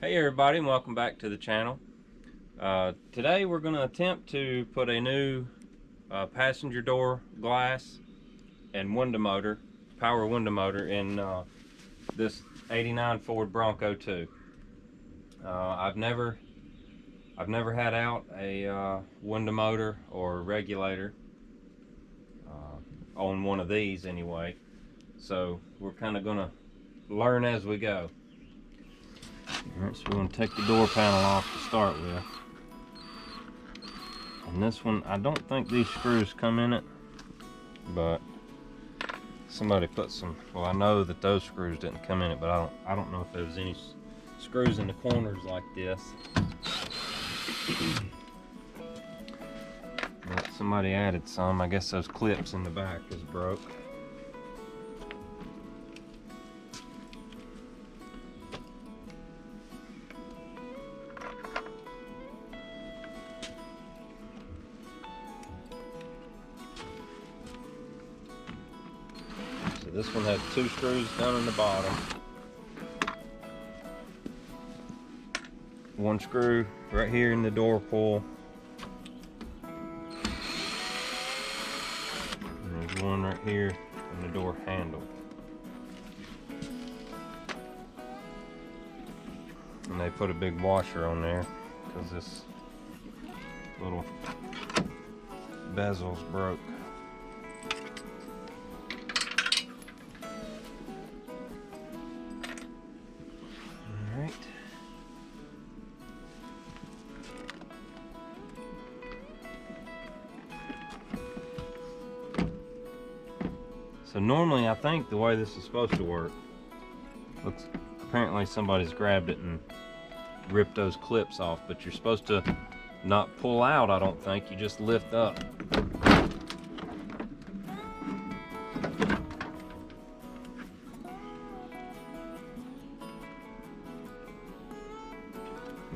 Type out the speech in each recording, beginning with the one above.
Hey everybody, and welcome back to the channel. Today we're going to attempt to put a new passenger door glass and window motor, power window motor in this '89 Ford Bronco 2. I've never had out a window motor or regulator on one of these anyway, so we're kind of going to learn as we go. Alright, so we're going to take the door panel off to start with. And this one, I don't think these screws come in it, but somebody put some, well, I know that those screws didn't come in it, but I don't know if there was any screws in the corners like this. But somebody added some. I guess those clips in the back is broke. This one has two screws down in the bottom. One screw right here in the door pull. And there's one right here in the door handle. And they put a big washer on there because this little bezel's broke. So normally I think the way this is supposed to work, looks, apparently somebody's grabbed it and ripped those clips off, but you're supposed to not pull out, I don't think, you just lift up.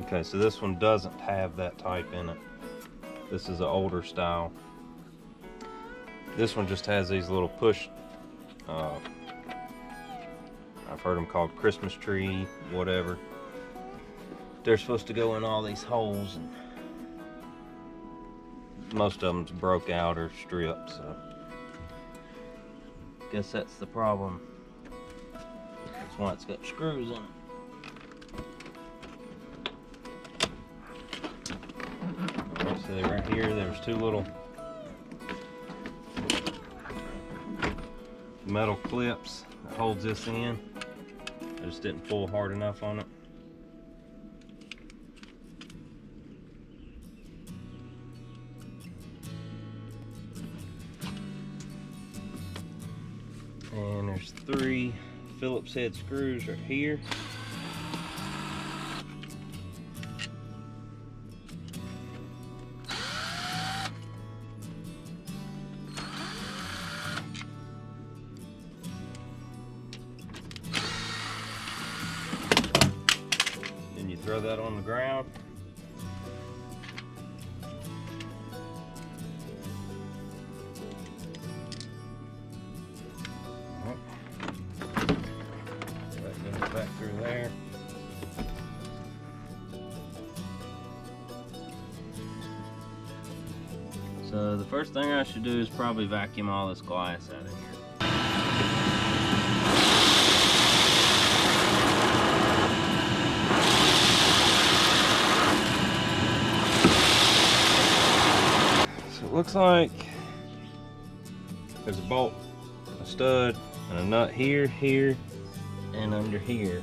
Okay, so this one doesn't have that type in it. This is an older style. This one just has these little push, I've heard them called Christmas tree, whatever. They're supposed to go in all these holes, and most of them's broke out or stripped, so guess that's the problem. That's why it's got screws in it. Alright, so right here, there's two little metal clips that holds this in. I just didn't pull hard enough on it. And there's three Phillips head screws right here. Throw that on the ground. That goes back through there. So the first thing I should do is probably vacuum all this glass out of here. Looks like there's a bolt, a stud, and a nut here, here, and under here.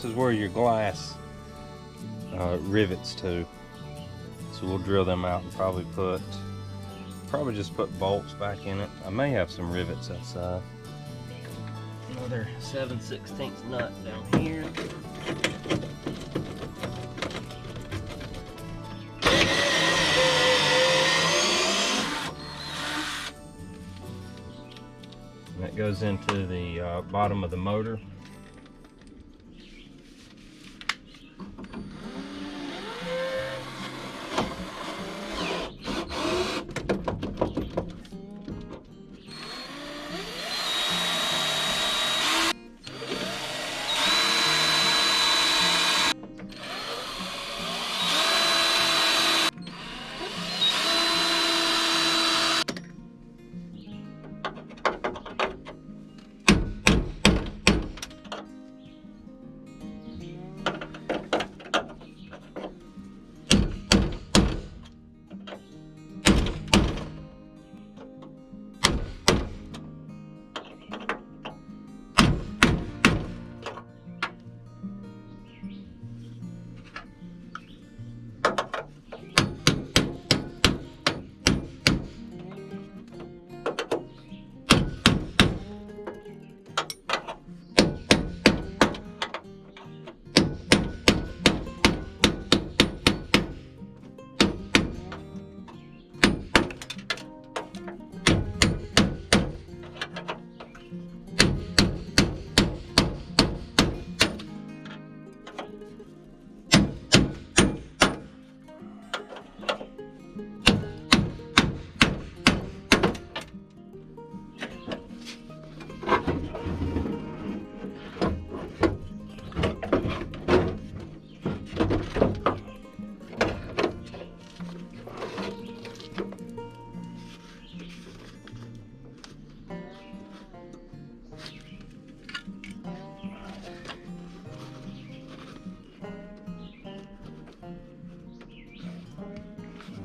this is where your glass rivets to. So we'll drill them out and probably just put bolts back in it. I may have some rivets outside. Another 7/16 nut down here. And that goes into the bottom of the motor.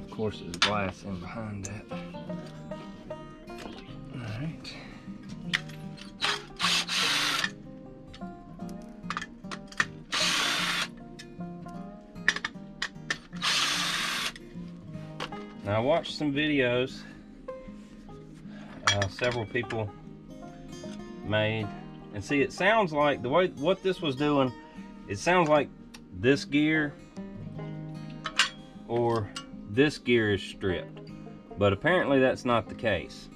Of course, there's glass in behind that. All right. Now, I watched some videos several people made, and see, it sounds like the way what this was doing, it sounds like this gear or this gear is stripped, but apparently that's not the case.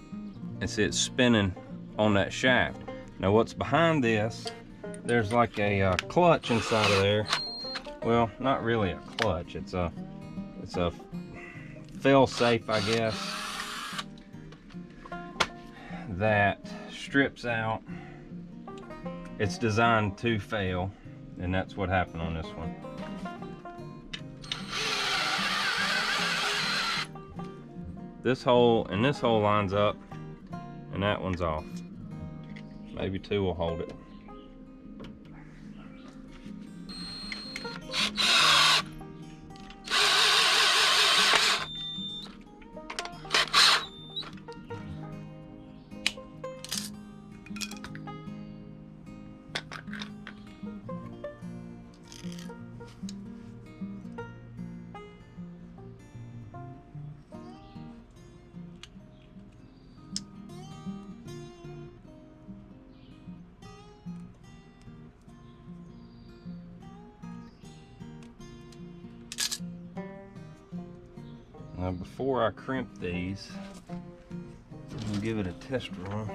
And see, it's spinning on that shaft. Now what's behind this, there's like a clutch inside of there. Well, not really a clutch, it's a fail safe, I guess, that strips out. It's designed to fail, and that's what happened on this one. This hole and this hole lines up, and that one's off. Maybe two will hold it. Now, before I crimp these, I'm gonna give it a test run.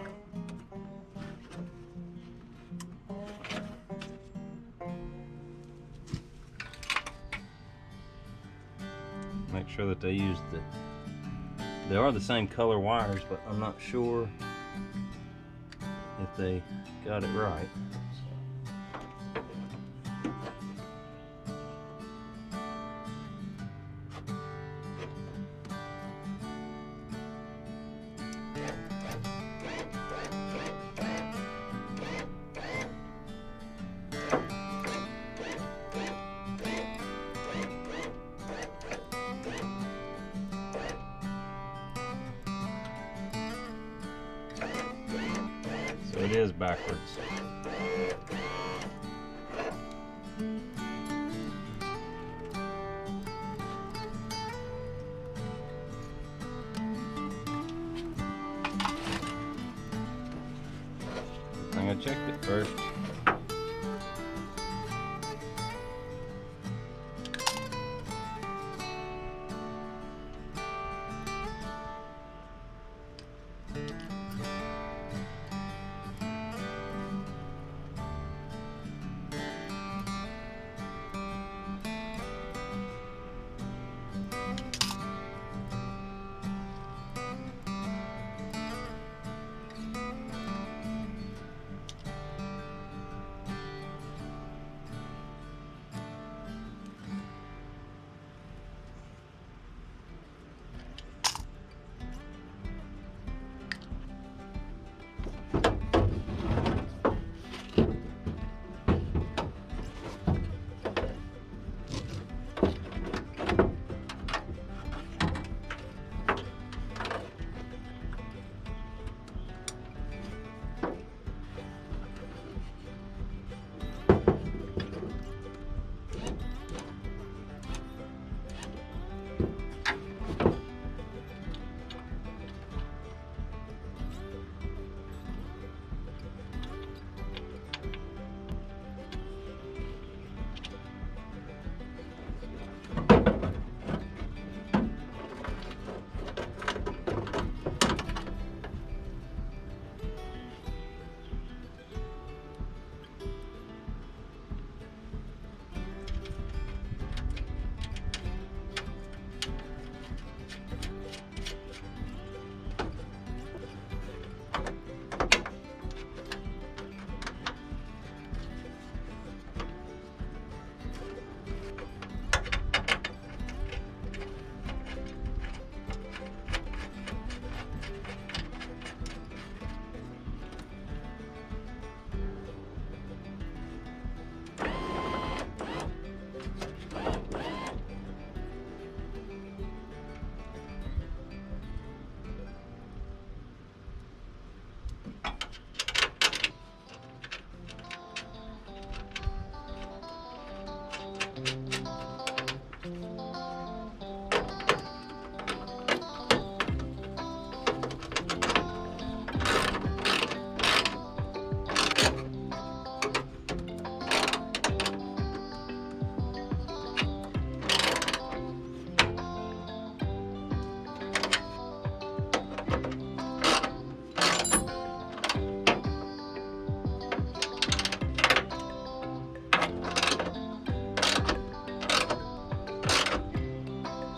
Make sure that they use they are the same color wires, but I'm not sure if they got it right. So it is backwards. checked it first.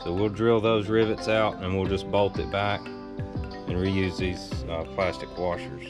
So we'll drill those rivets out and we'll just bolt it back and reuse these plastic washers.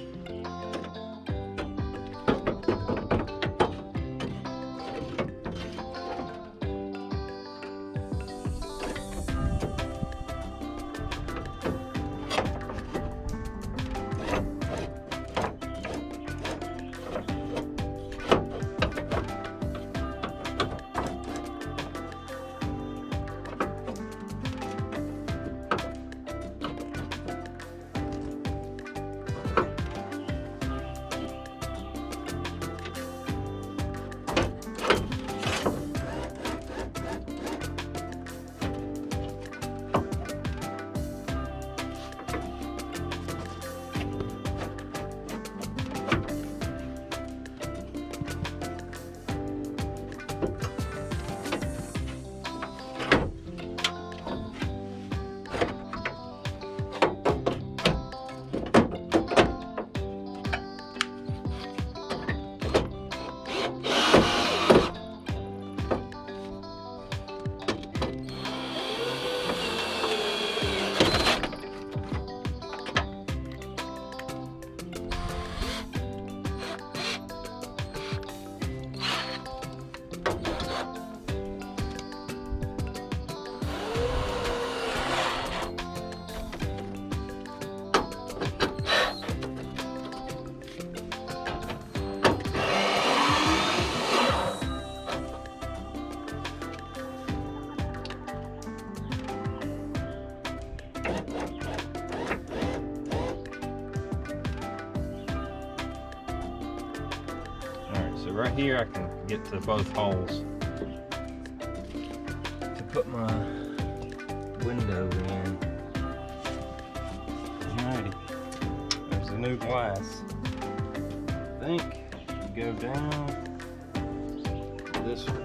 So right here I can get to both holes to put my window in. Alrighty, there's the new glass. think go down this way.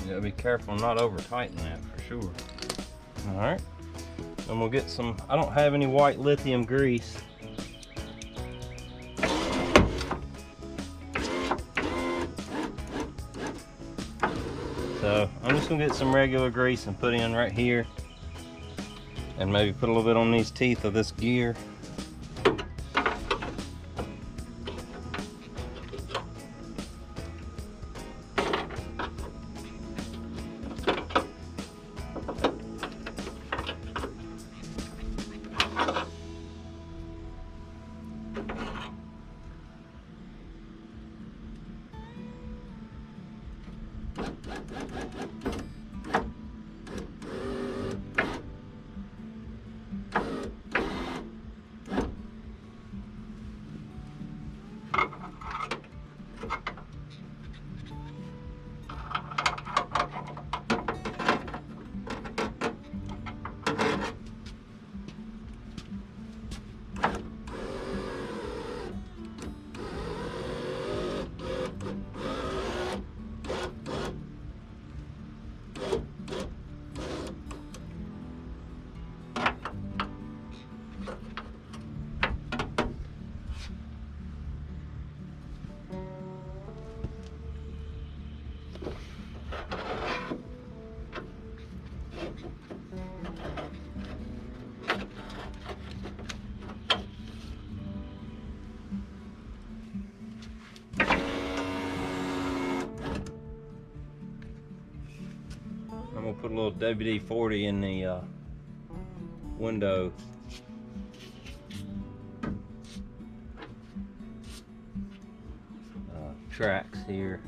You gotta be careful not over tighten that for sure. All right, then we'll get some, I don't have any white lithium grease. So I'm just gonna get some regular grease and put in right here, and maybe put a little bit on these teeth of this gear. I'm gonna put a little WD-40 in the window tracks here.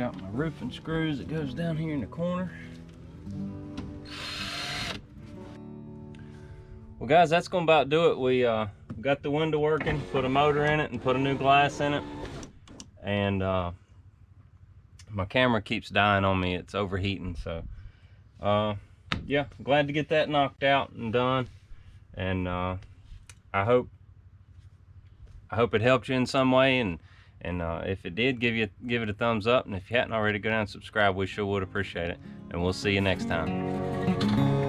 got my roofing screws that goes down here in the corner. Well guys, that's gonna about do it. We got the window working, put a motor in it and put a new glass in it. And my camera keeps dying on me, it's overheating. So yeah, glad to get that knocked out and done. And I hope it helped you in some way, and if it did, give it a thumbs up, and if you hadn't already, go down and subscribe. We sure would appreciate it, and we'll see you next time.